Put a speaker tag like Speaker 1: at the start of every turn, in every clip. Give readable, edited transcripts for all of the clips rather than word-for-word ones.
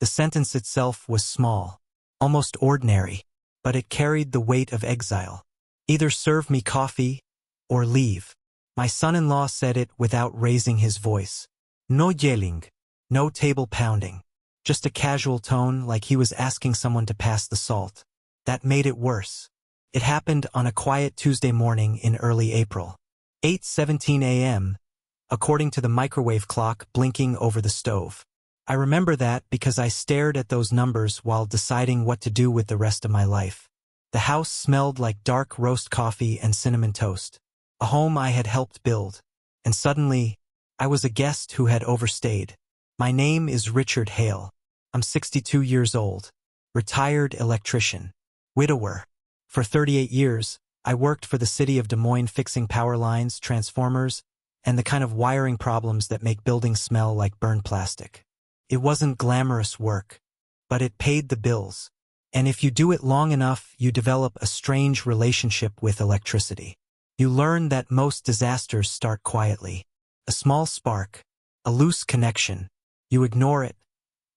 Speaker 1: The sentence itself was small, almost ordinary, but it carried the weight of exile. Either serve me coffee or leave. My son-in-law said it without raising his voice. No yelling, no table pounding, just a casual tone like he was asking someone to pass the salt. That made it worse. It happened on a quiet Tuesday morning in early April. 8:17 a.m., according to the microwave clock blinking over the stove. I remember that because I stared at those numbers while deciding what to do with the rest of my life. The house smelled like dark roast coffee and cinnamon toast, a home I had helped build, and suddenly, I was a guest who had overstayed. My name is Richard Hale. I'm 62 years old, retired electrician, widower. For 38 years, I worked for the city of Des Moines fixing power lines, transformers, and the kind of wiring problems that make buildings smell like burned plastic. It wasn't glamorous work, but it paid the bills. And if you do it long enough, you develop a strange relationship with electricity. You learn that most disasters start quietly. A small spark, a loose connection. You ignore it,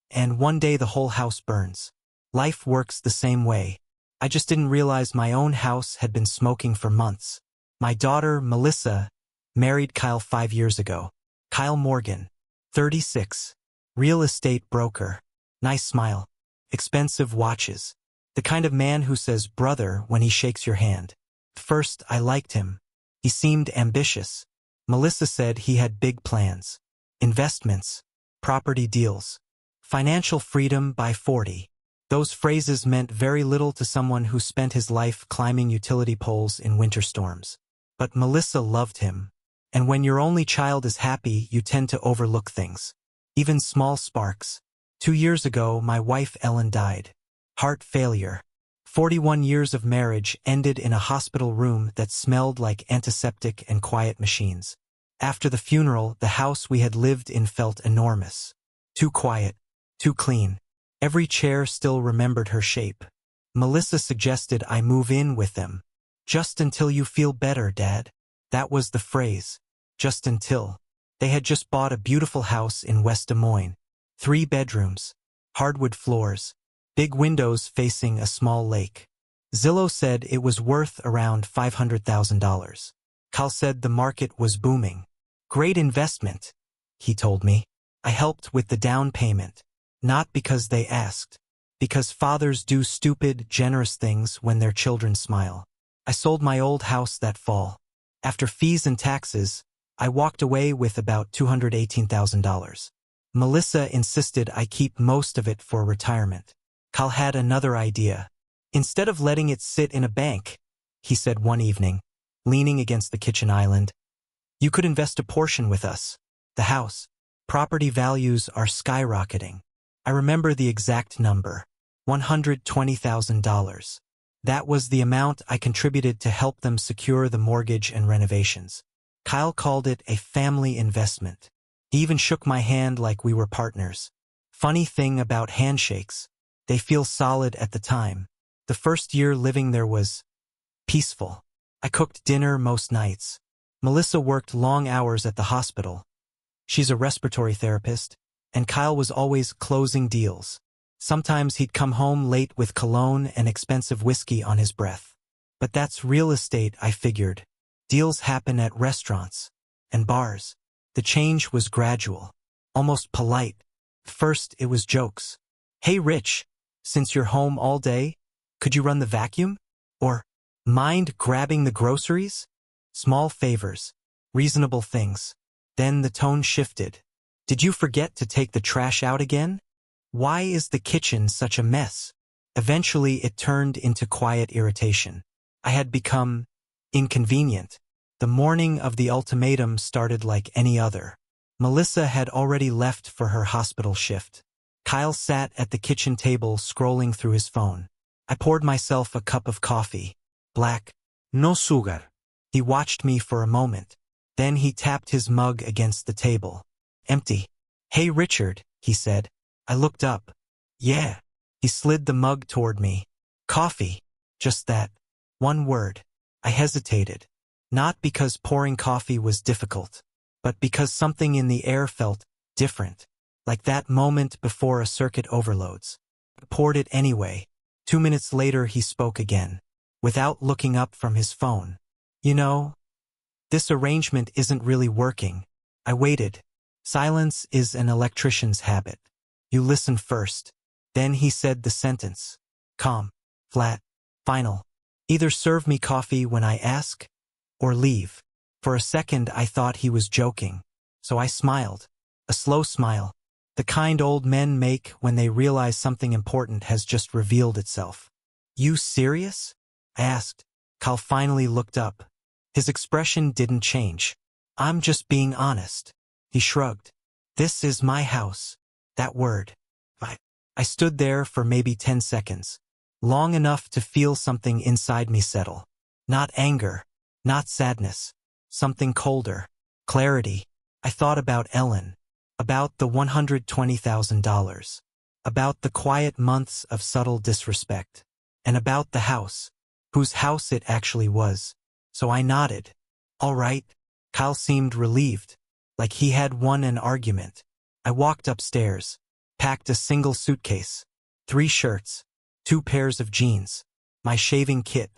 Speaker 1: and one day the whole house burns. Life works the same way. I just didn't realize my own house had been smoking for months. My daughter, Melissa, married Kyle 5 years ago. Kyle Morgan, 36. Real estate broker. Nice smile. Expensive watches. The kind of man who says brother when he shakes your hand. First, I liked him. He seemed ambitious. Melissa said he had big plans. Investments. Property deals. Financial freedom by 40. Those phrases meant very little to someone who spent his life climbing utility poles in winter storms. But Melissa loved him. And when your only child is happy, you tend to overlook things. Even small sparks. 2 years ago, my wife Ellen died. Heart failure. 41 years of marriage ended in a hospital room that smelled like antiseptic and quiet machines. After the funeral, the house we had lived in felt enormous. Too quiet. Too clean. Every chair still remembered her shape. Melissa suggested I move in with them. Just until you feel better, Dad. That was the phrase. Just until. They had just bought a beautiful house in West Des Moines. 3 bedrooms. Hardwood floors. Big windows facing a small lake. Zillow said it was worth around $500,000. Kyle said the market was booming. Great investment, he told me. I helped with the down payment. Not because they asked. Because fathers do stupid, generous things when their children smile. I sold my old house that fall. After fees and taxes, I walked away with about $218,000. Melissa insisted I keep most of it for retirement. Kyle had another idea. Instead of letting it sit in a bank, he said one evening, leaning against the kitchen island, you could invest a portion with us. The house. Property values are skyrocketing. I remember the exact number. $120,000. That was the amount I contributed to help them secure the mortgage and renovations. Kyle called it a family investment. He even shook my hand like we were partners. Funny thing about handshakes, they feel solid at the time. The first year living there was peaceful. I cooked dinner most nights. Melissa worked long hours at the hospital. She's a respiratory therapist, and Kyle was always closing deals. Sometimes he'd come home late with cologne and expensive whiskey on his breath. But that's real estate, I figured. Deals happen at restaurants and bars. The change was gradual, almost polite. First, it was jokes. Hey, Rich, since you're home all day, could you run the vacuum? Or, mind grabbing the groceries? Small favors, reasonable things. Then the tone shifted. Did you forget to take the trash out again? Why is the kitchen such a mess? Eventually, it turned into quiet irritation. I had become inconvenient. The morning of the ultimatum started like any other. Melissa had already left for her hospital shift. Kyle sat at the kitchen table scrolling through his phone. I poured myself a cup of coffee. Black. No sugar. He watched me for a moment. Then he tapped his mug against the table. Empty. Hey, Richard, he said. I looked up. Yeah. He slid the mug toward me. Coffee. Just that. One word. I hesitated. Not because pouring coffee was difficult, but because something in the air felt different. like that moment before a circuit overloads. I poured it anyway. 2 minutes later he spoke again, without looking up from his phone. You know, this arrangement isn't really working. I waited. Silence is an electrician's habit. You listen first. Then he said the sentence. Calm, flat, final. Either serve me coffee when I ask, or leave. For a second I thought he was joking, so I smiled. A slow smile. The kind old men make when they realize something important has just revealed itself. You serious? I asked. Kyle finally looked up. His expression didn't change. I'm just being honest. He shrugged. This is my house. That word. I stood there for maybe 10 seconds. Long enough to feel something inside me settle. Not anger. Not sadness. Something colder. Clarity. I thought about Ellen. About the $120,000. About the quiet months of subtle disrespect. And about the house. Whose house it actually was. So I nodded. All right. Kyle seemed relieved. Like he had won an argument. I walked upstairs. Packed a single suitcase. 3 shirts. 2 pairs of jeans. My shaving kit.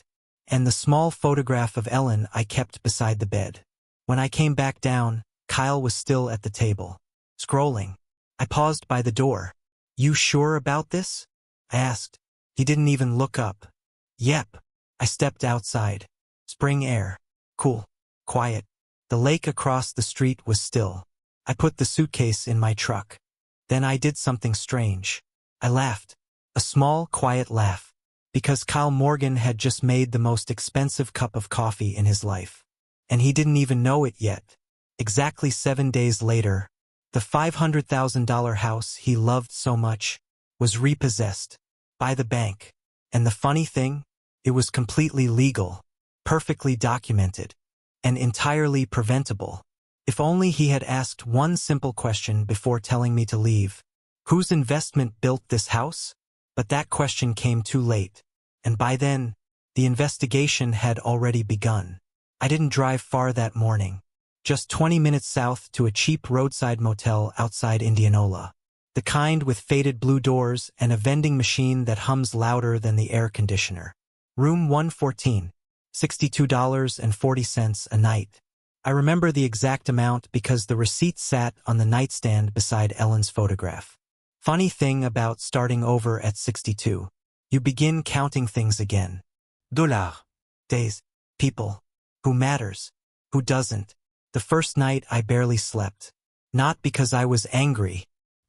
Speaker 1: And the small photograph of Ellen I kept beside the bed. When I came back down, Kyle was still at the table. Scrolling. I paused by the door. You sure about this? I asked. He didn't even look up. Yep. I stepped outside. Spring air. Cool. Quiet. The lake across the street was still. I put the suitcase in my truck. Then I did something strange. I laughed. A small, quiet laugh. Because Kyle Morgan had just made the most expensive cup of coffee in his life. And he didn't even know it yet. Exactly 7 days later, the $500,000 house he loved so much was repossessed by the bank. And the funny thing, it was completely legal, perfectly documented, and entirely preventable. If only he had asked one simple question before telling me to leave. Whose investment built this house? But that question came too late. And by then, the investigation had already begun. I didn't drive far that morning. Just 20 minutes south to a cheap roadside motel outside Indianola. The kind with faded blue doors and a vending machine that hums louder than the air conditioner. Room 114. $62.40 a night. I remember the exact amount because the receipt sat on the nightstand beside Ellen's photograph. Funny thing about starting over at 62. You begin counting things again. Dollars. Days. People. Who matters? Who doesn't? The first night I barely slept. Not because I was angry.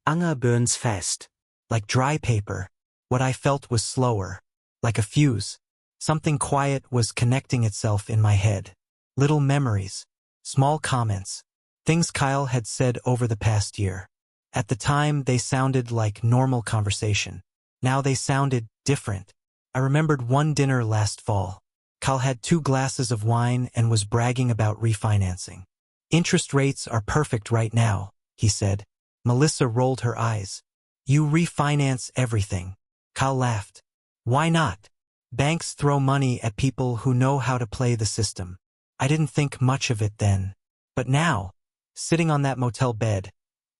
Speaker 1: Anger burns fast. Like dry paper. What I felt was slower. Like a fuse. Something quiet was connecting itself in my head. Little memories. Small comments. Things Kyle had said over the past year. At the time, they sounded like normal conversation. Now they sounded different. I remembered one dinner last fall. Kyle had 2 glasses of wine and was bragging about refinancing. Interest rates are perfect right now, he said. Melissa rolled her eyes. You refinance everything. Kyle laughed. Why not? Banks throw money at people who know how to play the system. I didn't think much of it then. But now, sitting on that motel bed,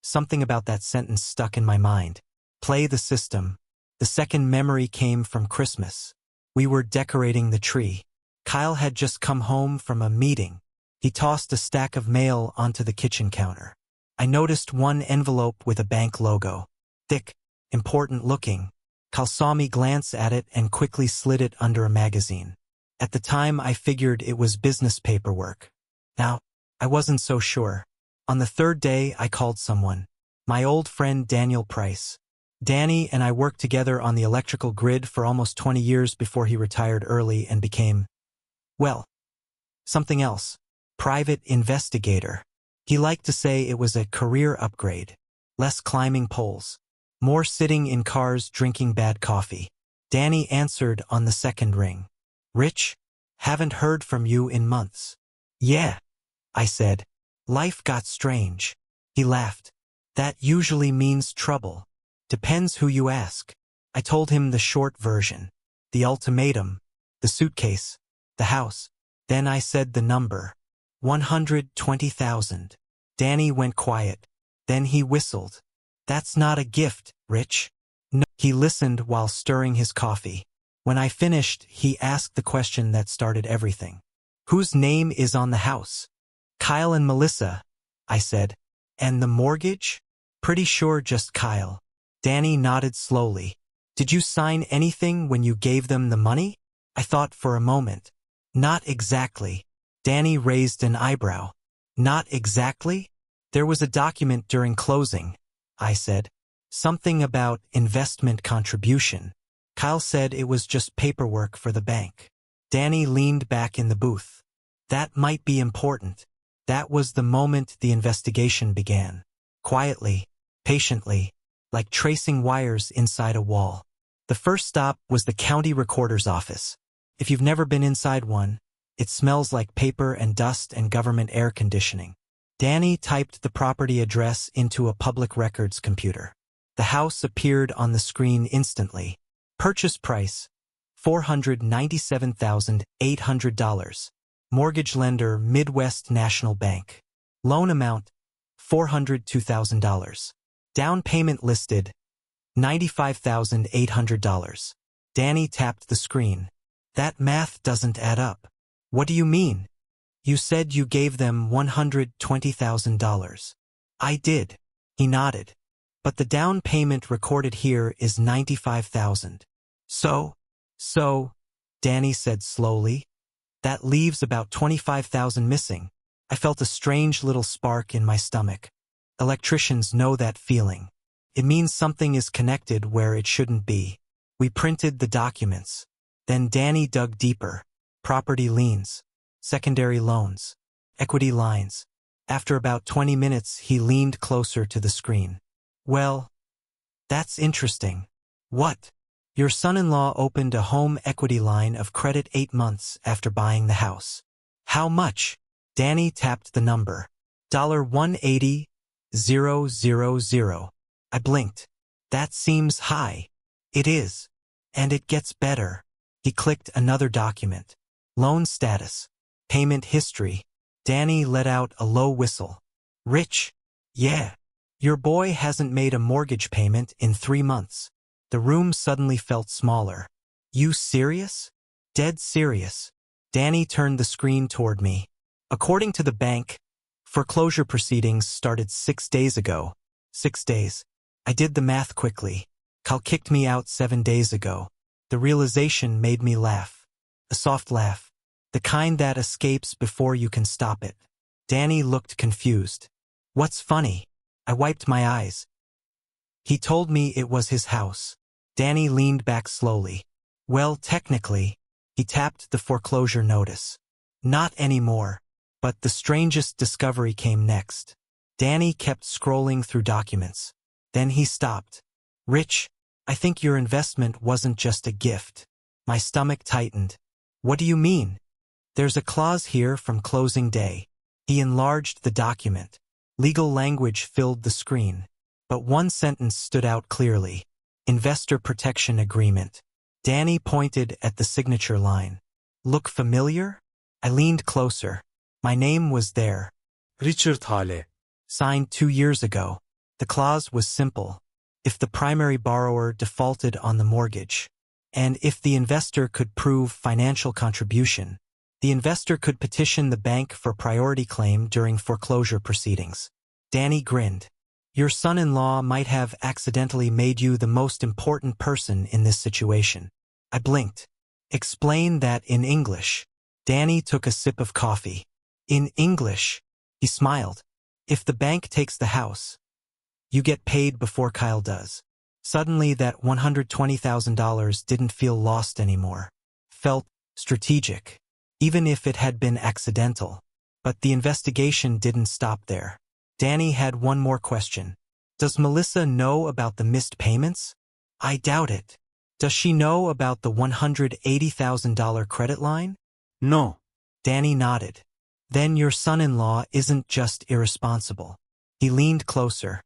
Speaker 1: something about that sentence stuck in my mind. Play the system. The second memory came from Christmas. We were decorating the tree. Kyle had just come home from a meeting. He tossed a stack of mail onto the kitchen counter. I noticed one envelope with a bank logo. Thick, important looking. Kyle saw me glance at it and quickly slid it under a magazine. At the time I figured it was business paperwork. Now, I wasn't so sure. On the 3rd day I called someone. My old friend Daniel Price. Danny and I worked together on the electrical grid for almost 20 years before he retired early and became, well, something else. Private investigator. He liked to say it was a career upgrade. Less climbing poles. More sitting in cars drinking bad coffee. Danny answered on the 2nd ring. Rich? Haven't heard from you in months. Yeah, I said. Life got strange. He laughed. That usually means trouble. Depends who you ask. I told him the short version. The ultimatum. The suitcase. The house. Then I said the number. 120,000. Danny went quiet. Then he whistled. That's not a gift, Rich. No. He listened while stirring his coffee. When I finished, he asked the question that started everything. Whose name is on the house? Kyle and Melissa, I said. And the mortgage? Pretty sure just Kyle. Danny nodded slowly. Did you sign anything when you gave them the money? I thought for a moment. Not exactly. Danny raised an eyebrow. Not exactly? There was a document during closing, I said. Something about investment contribution. Kyle said it was just paperwork for the bank. Danny leaned back in the booth. That might be important. That was the moment the investigation began. Quietly, patiently, like tracing wires inside a wall. The first stop was the county recorder's office. If you've never been inside one, it smells like paper and dust and government air conditioning. Danny typed the property address into a public records computer. The house appeared on the screen instantly. Purchase price, $497,800. Mortgage lender, Midwest National Bank. Loan amount, $402,000. Down payment listed, $95,800. Danny tapped the screen. That math doesn't add up. What do you mean? You said you gave them $120,000. I did. He nodded. But the down payment recorded here is $95,000. So, Danny said slowly. That leaves about $25,000 missing. I felt a strange little spark in my stomach. Electricians know that feeling. It means something is connected where it shouldn't be. We printed the documents. Then Danny dug deeper. Property liens, secondary loans, equity lines. After about 20 minutes, he leaned closer to the screen. Well, that's interesting. What? Your son-in-law opened a home equity line of credit 8 months after buying the house. How much? Danny tapped the number. $180,000. I blinked. That seems high. It is. And it gets better. He clicked another document. Loan status. Payment history. Danny let out a low whistle. Rich? Yeah. Your boy hasn't made a mortgage payment in 3 months. The room suddenly felt smaller. You serious? Dead serious. Danny turned the screen toward me. According to the bank, foreclosure proceedings started 6 days ago. 6 days. I did the math quickly. Kyle kicked me out 7 days ago. The realization made me laugh. A soft laugh. The kind that escapes before you can stop it. Danny looked confused. What's funny? I wiped my eyes. He told me it was his house. Danny leaned back slowly. Well, technically, he tapped the foreclosure notice. Not anymore. But the strangest discovery came next. Danny kept scrolling through documents. Then he stopped. Rich, I think your investment wasn't just a gift. My stomach tightened. What do you mean? There's a clause here from closing day. He enlarged the document. Legal language filled the screen. But one sentence stood out clearly. Investor Protection Agreement. Danny pointed at the signature line. Look familiar? I leaned closer. My name was there.
Speaker 2: Richard Hale.
Speaker 1: Signed 2 years ago. The clause was simple. If the primary borrower defaulted on the mortgage, and if the investor could prove financial contribution, the investor could petition the bank for priority claim during foreclosure proceedings. Danny grinned. Your son-in-law might have accidentally made you the most important person in this situation. I blinked. Explain that in English. Danny took a sip of coffee. In English, he smiled. If the bank takes the house, you get paid before Kyle does. Suddenly that $120,000 didn't feel lost anymore. Felt strategic, even if it had been accidental. But the investigation didn't stop there. Danny had one more question. Does Melissa know about the missed payments? I doubt it. Does she know about the $180,000 credit line?
Speaker 2: No.
Speaker 1: Danny nodded. Then your son-in-law isn't just irresponsible. He leaned closer.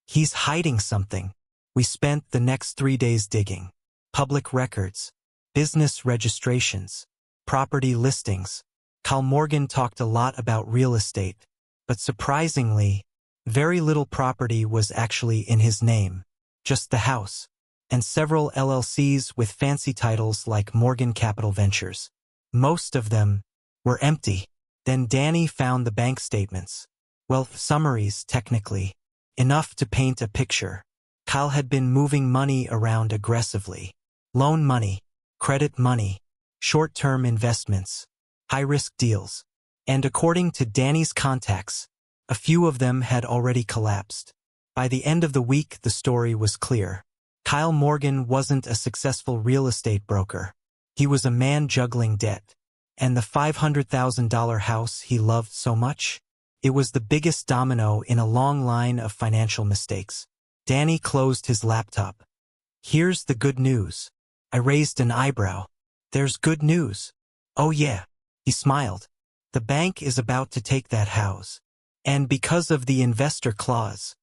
Speaker 1: He's hiding something. We spent the next 3 days digging. Public records, business registrations, property listings. Kyle Morgan talked a lot about real estate, but surprisingly, Very little property was actually in his name, just the house, and several LLCs with fancy titles like Morgan Capital Ventures. Most of them were empty. Then Danny found the bank statements. Well, summaries, technically. Enough to paint a picture. Kyle had been moving money around aggressively. Loan money, credit money, short-term investments, high-risk deals. And according to Danny's contacts, a few of them had already collapsed. By the end of the week, the story was clear. Kyle Morgan wasn't a successful real estate broker. He was a man juggling debt. And the $500,000 house he loved so much? It was the biggest domino in a long line of financial mistakes. Danny closed his laptop. Here's the good news. I raised an eyebrow. There's good news. Oh yeah. He smiled. The bank is about to take that house. And because of the investor clause,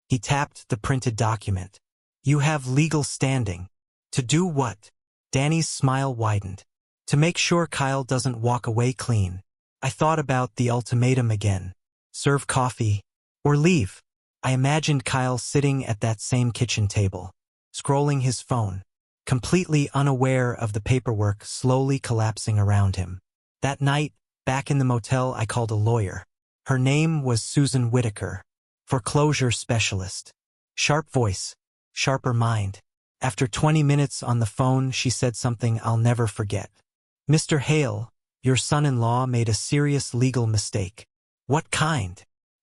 Speaker 1: he tapped the printed document. You have legal standing. To do what? Danny's smile widened. To make sure Kyle doesn't walk away clean. I thought about the ultimatum again. Serve coffee or leave. I imagined Kyle sitting at that same kitchen table, scrolling his phone, completely unaware of the paperwork slowly collapsing around him. That night, back in the motel, I called a lawyer. Her name was Susan Whitaker, foreclosure specialist. Sharp voice, sharper mind. After 20 minutes on the phone, she said something I'll never forget. Mr. Hale, your son-in-law made a serious legal mistake. What kind?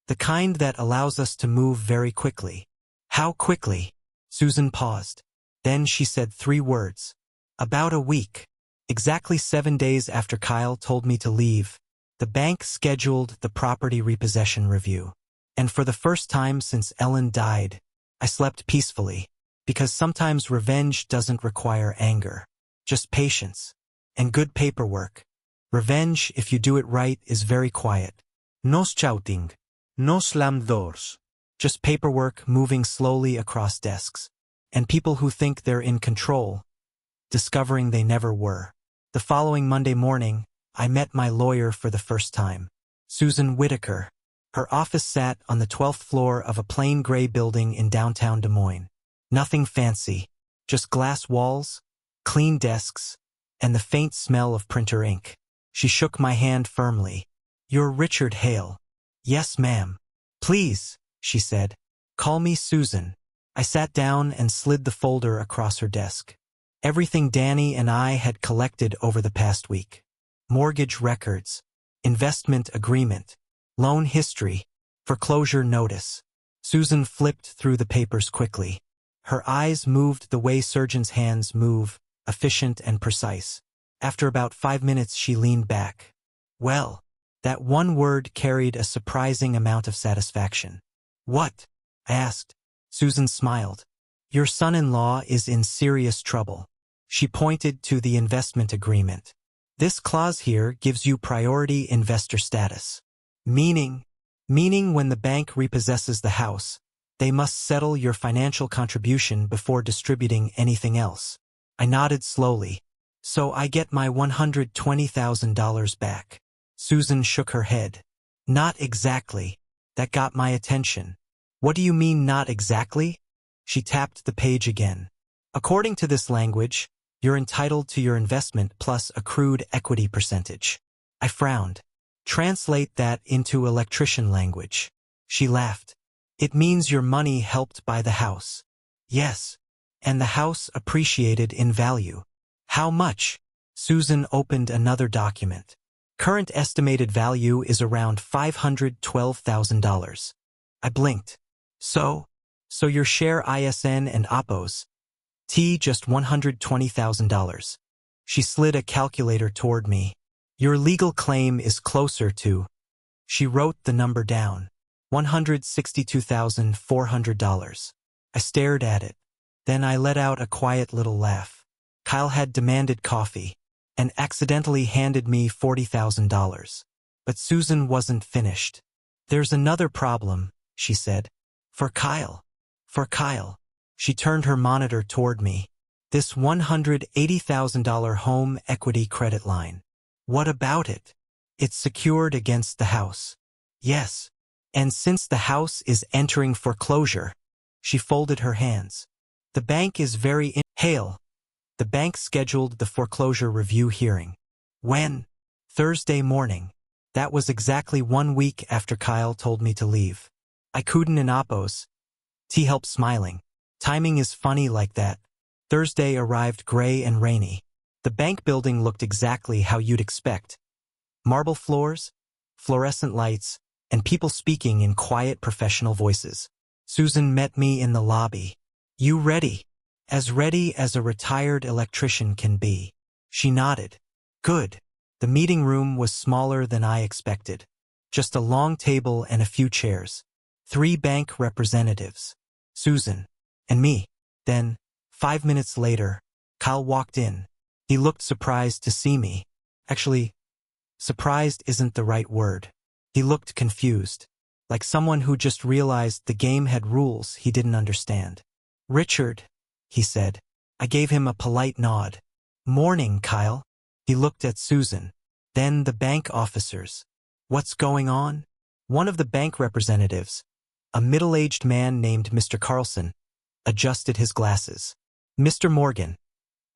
Speaker 1: The kind that allows us to move very quickly. How quickly? Susan paused. Then she said 3 words. About a week. Exactly 7 days after Kyle told me to leave, the bank scheduled the property repossession review. And for the first time since Ellen died, I slept peacefully, because sometimes revenge doesn't require anger, just patience and good paperwork. Revenge, if you do it right, is very quiet.
Speaker 2: No shouting. No slam doors.
Speaker 1: Just paperwork moving slowly across desks. And people who think they're in control, discovering they never were. The following Monday morning, I met my lawyer for the first time. Susan Whitaker. Her office sat on the 12th floor of a plain gray building in downtown Des Moines. Nothing fancy, just glass walls, clean desks, and the faint smell of printer ink. She shook my hand firmly. You're Richard Hale. Yes, ma'am. Please, she said. Call me Susan. I sat down and slid the folder across her desk. Everything Danny and I had collected over the past week. Mortgage records, investment agreement, loan history, foreclosure notice. Susan flipped through the papers quickly. Her eyes moved the way surgeons' hands move, efficient and precise. After about 5 minutes, she leaned back. Well, that one word carried a surprising amount of satisfaction. What? I asked. Susan smiled. Your son-in-law is in serious trouble. She pointed to the investment agreement. This clause here gives you priority investor status. Meaning when the bank repossesses the house, they must settle your financial contribution before distributing anything else. I nodded slowly. So I get my $120,000 back. Susan shook her head. Not exactly. That got my attention. What do you mean not exactly? She tapped the page again. According to this language, you're entitled to your investment plus accrued equity percentage. I frowned. Translate that into electrician language. She laughed. It means your money helped buy the house. Yes. And the house appreciated in value. How much? Susan opened another document. Current estimated value is around $512,000. I blinked. So your share ISN and APOS. T just $120,000. She slid a calculator toward me. Your legal claim is closer to... She wrote the number down. $162,400. I stared at it. Then I let out a quiet little laugh. Kyle had demanded coffee and accidentally handed me $40,000. But Susan wasn't finished. There's another problem, she said. For Kyle. She turned her monitor toward me. This $180,000 home equity credit line. What about it? It's secured against the house. Yes, And since the house is entering foreclosure, she folded her hands. The bank is very Hale. The bank scheduled the foreclosure review hearing. When? Thursday morning. That was exactly 1 week after Kyle told me to leave. I couldn't in Appos. T helped smiling. Timing is funny like that. Thursday arrived gray and rainy. The bank building looked exactly how you'd expect. Marble floors, fluorescent lights, and people speaking in quiet professional voices. Susan met me in the lobby. You ready? As ready as a retired electrician can be. She nodded. Good. The meeting room was smaller than I expected. Just a long table and a few chairs. 3 bank representatives. Susan. And me. Then, 5 minutes later, Kyle walked in. He looked surprised to see me. Actually, surprised isn't the right word. He looked confused. Like someone who just realized the game had rules he didn't understand. Richard, he said. I gave him a polite nod. Morning, Kyle. He looked at Susan. Then the bank officers. What's going on? One of the bank representatives, a middle-aged man named Mr. Carlson, adjusted his glasses. Mr. Morgan,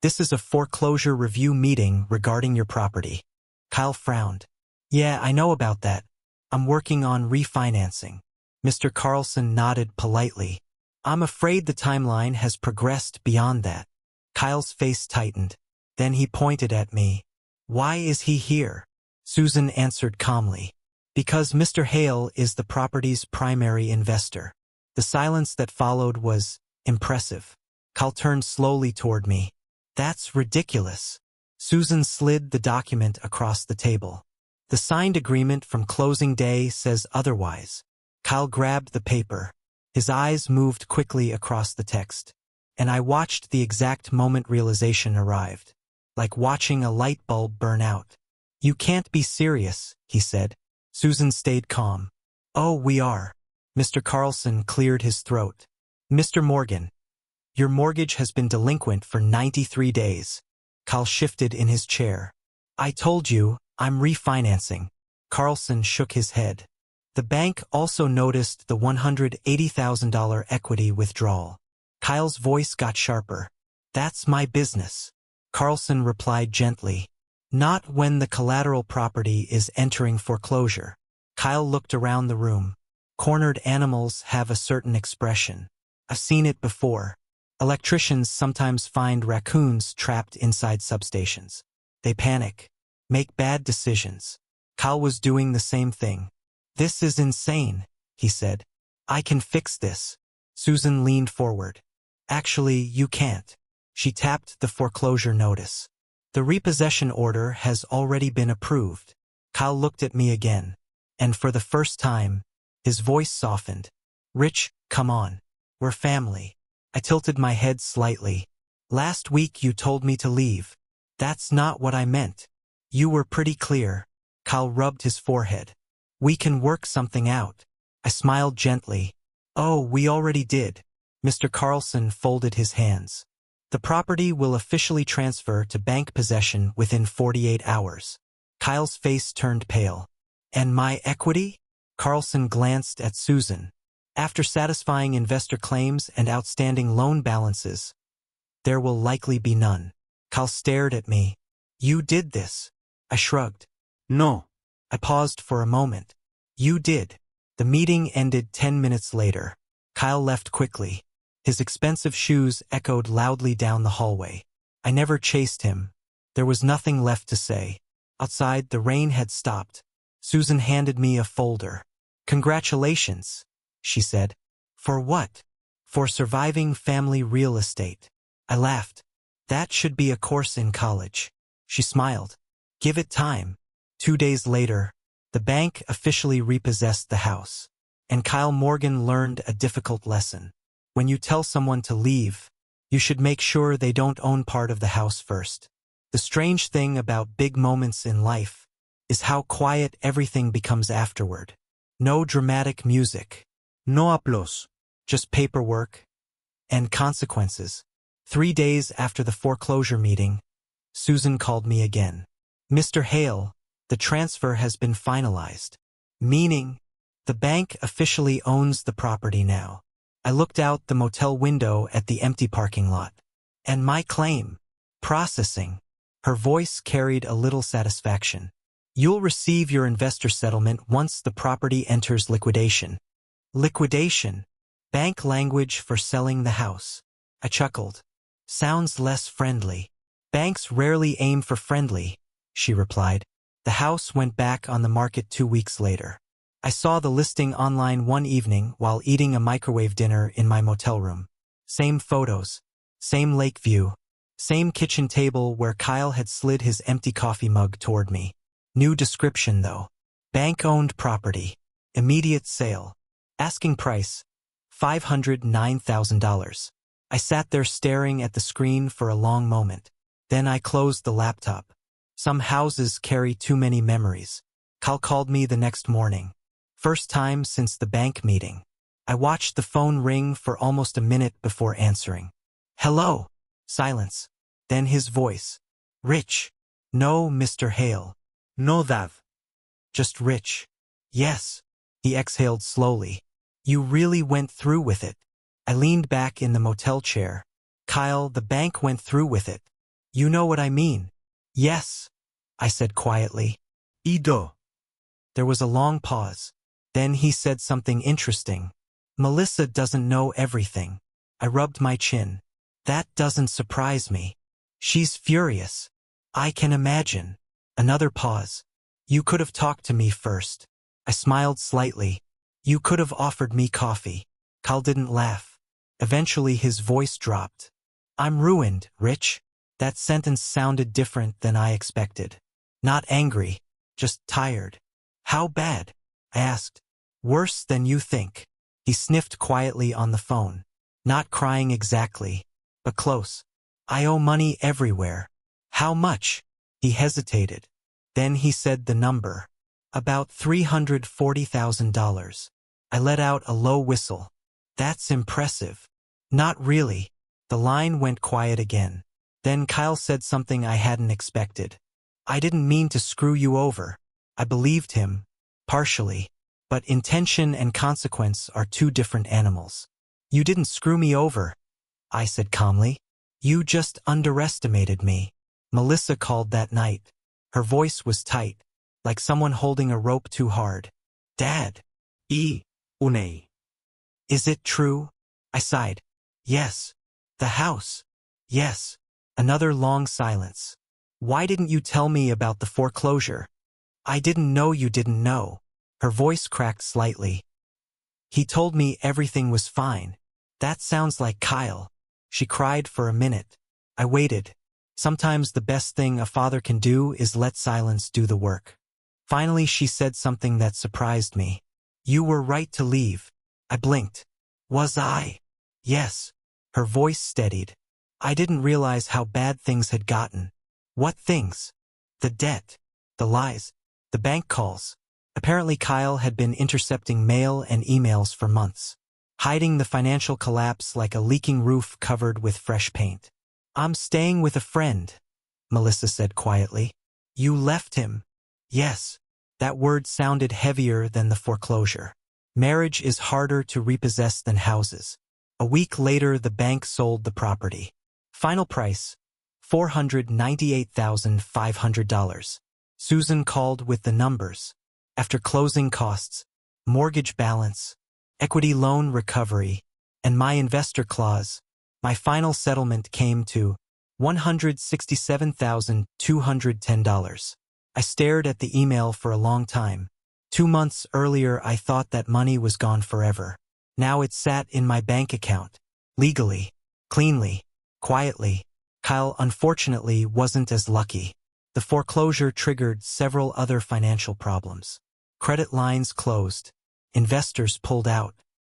Speaker 1: this is a foreclosure review meeting regarding your property. Kyle frowned. Yeah, I know about that. I'm working on refinancing. Mr. Carlson nodded politely. I'm afraid the timeline has progressed beyond that. Kyle's face tightened. Then he pointed at me. Why is he here? Susan answered calmly. Because Mr. Hale is the property's primary investor. The silence that followed was impressive. Kyle turned slowly toward me. That's ridiculous. Susan slid the document across the table. The signed agreement from closing day says otherwise. Kyle grabbed the paper. His eyes moved quickly across the text. And I watched the exact moment realization arrived. Like watching a light bulb burn out. You can't be serious, he said. Susan stayed calm. Oh, we are. Mr. Carlson cleared his throat. Mr. Morgan, your mortgage has been delinquent for 93 days. Kyle shifted in his chair. I told you, I'm refinancing. Carlson shook his head. The bank also noticed the $180,000 equity withdrawal. Kyle's voice got sharper. That's my business. Carlson replied gently. Not when the collateral property is entering foreclosure. Kyle looked around the room. Cornered animals have a certain expression. I've seen it before. Electricians sometimes find raccoons trapped inside substations. They panic. Make bad decisions. Kyle was doing the same thing. This is insane, he said. I can fix this. Susan leaned forward. Actually, you can't. She tapped the foreclosure notice. The repossession order has already been approved. Kyle looked at me again. And for the first time, his voice softened. Rich, come on. We're family. I tilted my head slightly. Last week you told me to leave. That's not what I meant. You were pretty clear. Kyle rubbed his forehead. We can work something out. I smiled gently. Oh, we already did. Mr. Carlson folded his hands. The property will officially transfer to bank possession within 48 hours. Kyle's face turned pale. And my equity? Carlson glanced at Susan. After satisfying investor claims and outstanding loan balances, there will likely be none. Kyle stared at me. You did this. I shrugged.
Speaker 2: No.
Speaker 1: I paused for a moment. You did. The meeting ended 10 minutes later. Kyle left quickly. His expensive shoes echoed loudly down the hallway. I never chased him. There was nothing left to say. Outside, the rain had stopped. Susan handed me a folder. Congratulations, she said. For what? For surviving family real estate. I laughed. That should be a course in college. She smiled. Give it time. 2 days later, the bank officially repossessed the house. And Kyle Morgan learned a difficult lesson. When you tell someone to leave, you should make sure they don't own part of the house first. The strange thing about big moments in life is how quiet everything becomes afterward. No dramatic music.
Speaker 2: No applause.
Speaker 1: Just paperwork and consequences. 3 days after the foreclosure meeting, Susan called me again. Mr. Hale, the transfer has been finalized. Meaning, The bank officially owns the property now. I looked out the motel window at the empty parking lot. And my claim. Processing. Her voice carried a little satisfaction. You'll receive your investor settlement once the property enters liquidation. Liquidation. Bank language for selling the house. I chuckled. Sounds less friendly. Banks rarely aim for friendly, she replied. The house went back on the market 2 weeks later. I saw the listing online one evening while eating a microwave dinner in my motel room. Same photos. Same lake view. Same kitchen table where Kyle had slid his empty coffee mug toward me. New description though. Bank-owned property. Immediate sale. Asking price. $509,000. I sat there staring at the screen for a long moment. Then I closed the laptop. Some houses carry too many memories. Kyle called me the next morning. First time since the bank meeting. I watched the phone ring for almost a minute before answering. Hello. Silence. Then his voice. Rich. No, Mr. Hale.
Speaker 2: No, Dav.
Speaker 1: Just Rich. Yes. He exhaled slowly. You really went through with it. I leaned back in the motel chair. Kyle, the bank went through with it. You know what I mean. Yes. I said quietly.
Speaker 2: Ido.
Speaker 1: There was a long pause. Then he said something interesting. Melissa doesn't know everything. I rubbed my chin. That doesn't surprise me. She's furious. I can imagine. Another pause. You could have talked to me first. I smiled slightly. You could have offered me coffee. Kyle didn't laugh. Eventually his voice dropped. I'm ruined, Rich. That sentence sounded different than I expected. Not angry, just tired. How bad? I asked. Worse than you think. He sniffed quietly on the phone. Not crying exactly, but close. I owe money everywhere. How much? He hesitated. Then he said the number. About $340,000. I let out a low whistle. That's impressive. Not really. The line went quiet again. Then Kyle said something I hadn't expected. I didn't mean to screw you over. I believed him. Partially. But intention and consequence are two different animals. You didn't screw me over, I said calmly. You just underestimated me. Melissa called that night. Her voice was tight, like someone holding a rope too hard. Dad.
Speaker 2: Unei.
Speaker 1: Is it true? I sighed. Yes. The house. Yes. Another long silence. Why didn't you tell me about the foreclosure? I didn't know you didn't know. Her voice cracked slightly. He told me everything was fine. That sounds like Kyle. She cried for a minute. I waited. Sometimes the best thing a father can do is let silence do the work. Finally she said something that surprised me. You were right to leave. I blinked. Was I? Yes. Her voice steadied. I didn't realize how bad things had gotten. What things? The debt. The lies. The bank calls. Apparently Kyle had been intercepting mail and emails for months, hiding the financial collapse like a leaking roof covered with fresh paint. I'm staying with a friend, Melissa said quietly. You left him? Yes. That word sounded heavier than the foreclosure. Marriage is harder to repossess than houses. A week later the bank sold the property. Final price, $498,500. Susan called with the numbers. After closing costs, mortgage balance, equity loan recovery, and my investor clause, my final settlement came to $167,210. I stared at the email for a long time. 2 months earlier I thought that money was gone forever. Now it sat in my bank account. Legally, cleanly, quietly. Kyle unfortunately wasn't as lucky. The foreclosure triggered several other financial problems. Credit lines closed. Investors pulled out.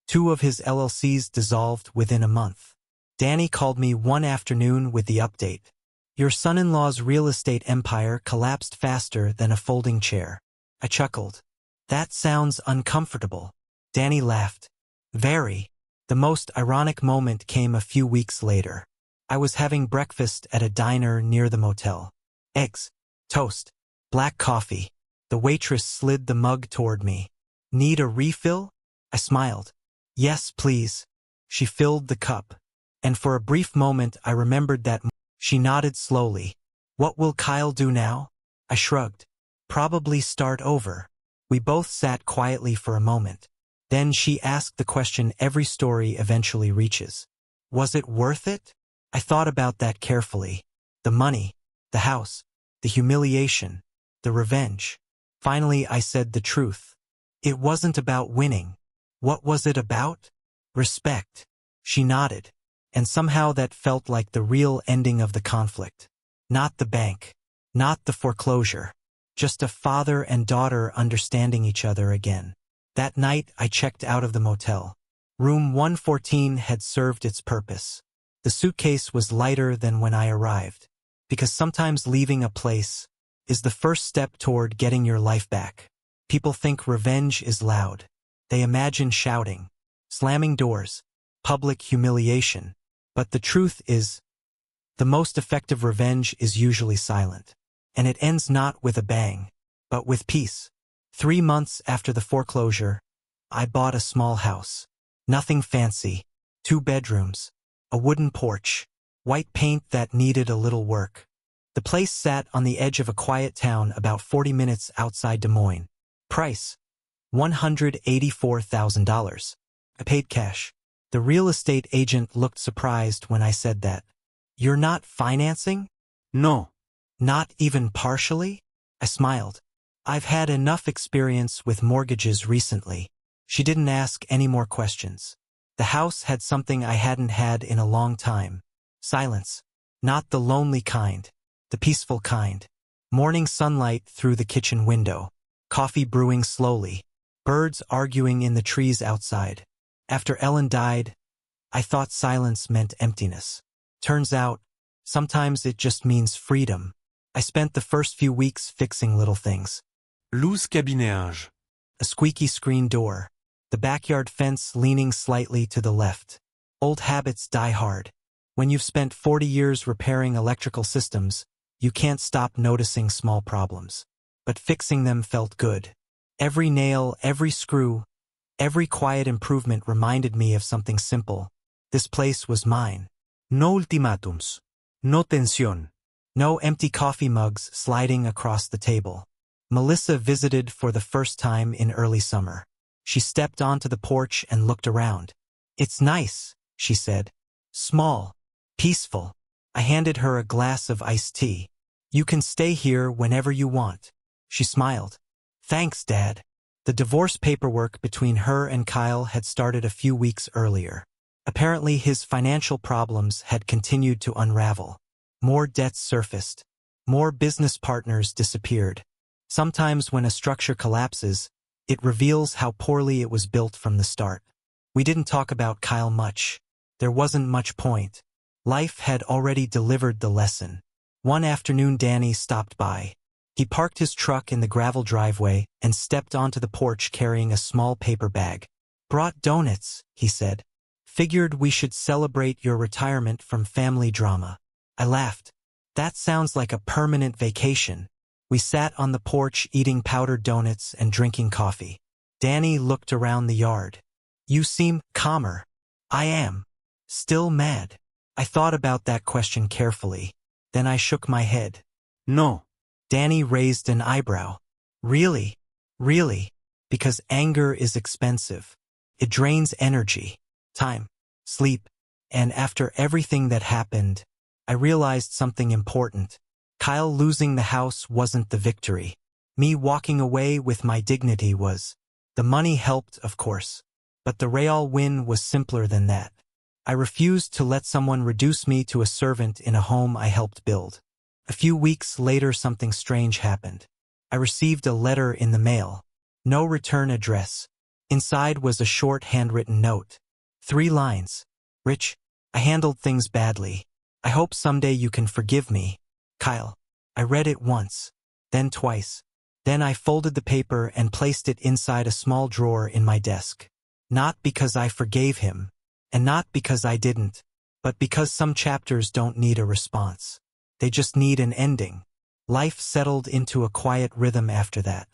Speaker 1: 2 of his LLCs dissolved within a month. Danny called me one afternoon with the update. Your son-in-law's real estate empire collapsed faster than a folding chair. I chuckled. That sounds uncomfortable. Danny laughed. Very. The most ironic moment came a few weeks later. I was having breakfast at a diner near the motel. Eggs, toast, black coffee. The waitress slid the mug toward me. Need a refill? I smiled. Yes, please. She filled the cup. And for a brief moment I remembered that. She nodded slowly. What will Kyle do now? I shrugged. Probably start over. We both sat quietly for a moment. Then she asked the question every story eventually reaches. Was it worth it? I thought about that carefully. The money, the house, the humiliation, the revenge. Finally I said the truth. It wasn't about winning. What was it about? Respect. She nodded. And somehow that felt like the real ending of the conflict. Not the bank. Not the foreclosure. Just a father and daughter understanding each other again. That night I checked out of the motel. Room 114 had served its purpose. The suitcase was lighter than when I arrived. Because sometimes leaving a place is the first step toward getting your life back. People think revenge is loud. They imagine shouting, slamming doors, public humiliation. But the truth is, the most effective revenge is usually silent. And it ends not with a bang, but with peace. 3 months after the foreclosure, I bought a small house. Nothing fancy. 2 bedrooms, a wooden porch, white paint that needed a little work. The place sat on the edge of a quiet town about 40 minutes outside Des Moines. Price: $184,000. I paid cash. The real estate agent looked surprised when I said that. You're not financing?
Speaker 2: No.
Speaker 1: Not even partially? I smiled. I've had enough experience with mortgages recently. She didn't ask any more questions. The house had something I hadn't had in a long time. Silence. Not the lonely kind. The peaceful kind. Morning sunlight through the kitchen window. Coffee brewing slowly. Birds arguing in the trees outside. After Ellen died, I thought silence meant emptiness. Turns out, sometimes it just means freedom. I spent the first few weeks fixing little things.
Speaker 2: Luz cabinéage.
Speaker 1: A squeaky screen door. The backyard fence leaning slightly to the left. Old habits die hard. When you've spent 40 years repairing electrical systems, you can't stop noticing small problems. But fixing them felt good. Every nail, every screw, every quiet improvement reminded me of something simple. This place was mine.
Speaker 2: No ultimatums. No tensión.
Speaker 1: No empty coffee mugs sliding across the table. Melissa visited for the first time in early summer. She stepped onto the porch and looked around. It's nice, she said. Small. Peaceful. I handed her a glass of iced tea. You can stay here whenever you want. She smiled. Thanks, Dad. The divorce paperwork between her and Kyle had started a few weeks earlier. Apparently his financial problems had continued to unravel. More debts surfaced. More business partners disappeared. Sometimes when a structure collapses, it reveals how poorly it was built from the start. We didn't talk about Kyle much. There wasn't much point. Life had already delivered the lesson. One afternoon Danny stopped by. He parked his truck in the gravel driveway and stepped onto the porch carrying a small paper bag. Brought donuts, he said. Figured we should celebrate your retirement from family drama. I laughed. That sounds like a permanent vacation. We sat on the porch eating powdered donuts and drinking coffee. Danny looked around the yard. You seem calmer. I am. Still mad. I thought about that question carefully. Then I shook my head.
Speaker 2: No.
Speaker 1: Danny raised an eyebrow. Really? Really? Because anger is expensive. It drains energy, time, sleep, and after everything that happened, I realized something important. Kyle losing the house wasn't the victory. Me walking away with my dignity was. The money helped, of course, but the real win was simpler than that. I refused to let someone reduce me to a servant in a home I helped build. A few weeks later something strange happened. I received a letter in the mail. No return address. Inside was a short handwritten note. 3 lines. Rich, I handled things badly. I hope someday you can forgive me. Kyle. I read it once. Then twice. Then I folded the paper and placed it inside a small drawer in my desk. Not because I forgave him, and not because I didn't, but because some chapters don't need a response. They just need an ending. Life settled into a quiet rhythm after that.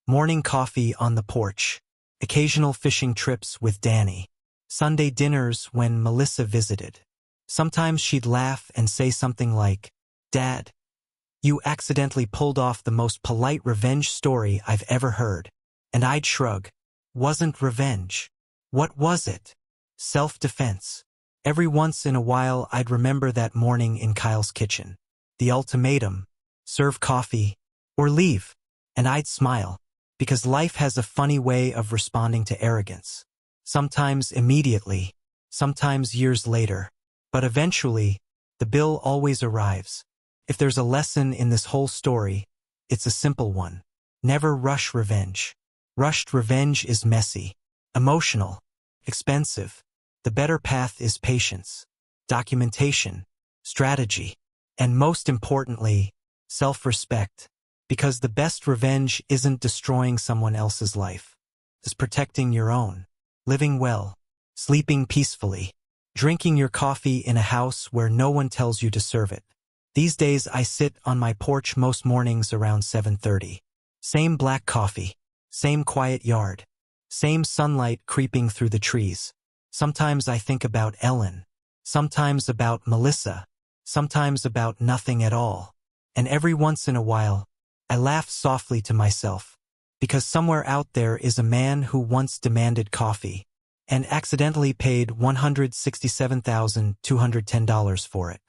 Speaker 1: Morning coffee on the porch. Occasional fishing trips with Danny. Sunday dinners when Melissa visited. Sometimes she'd laugh and say something like, "Dad, you accidentally pulled off the most polite revenge story I've ever heard." And I'd shrug. Wasn't revenge. What was it? Self-defense. Every once in a while I'd remember that morning in Kyle's kitchen. The ultimatum: serve coffee or leave. And I'd smile, because life has a funny way of responding to arrogance. Sometimes immediately, sometimes years later. But eventually, the bill always arrives. If there's a lesson in this whole story, it's a simple one. Never rush revenge. Rushed revenge is messy, emotional, expensive. The better path is patience, documentation, strategy, and most importantly, self-respect. Because the best revenge isn't destroying someone else's life. It's protecting your own. Living well, sleeping peacefully, drinking your coffee in a house where no one tells you to serve it. These days I sit on my porch most mornings around 7:30. Same black coffee, same quiet yard, same sunlight creeping through the trees. Sometimes I think about Ellen, sometimes about Melissa, sometimes about nothing at all. And every once in a while, I laugh softly to myself, because somewhere out there is a man who once demanded coffee and accidentally paid $167,210 for it.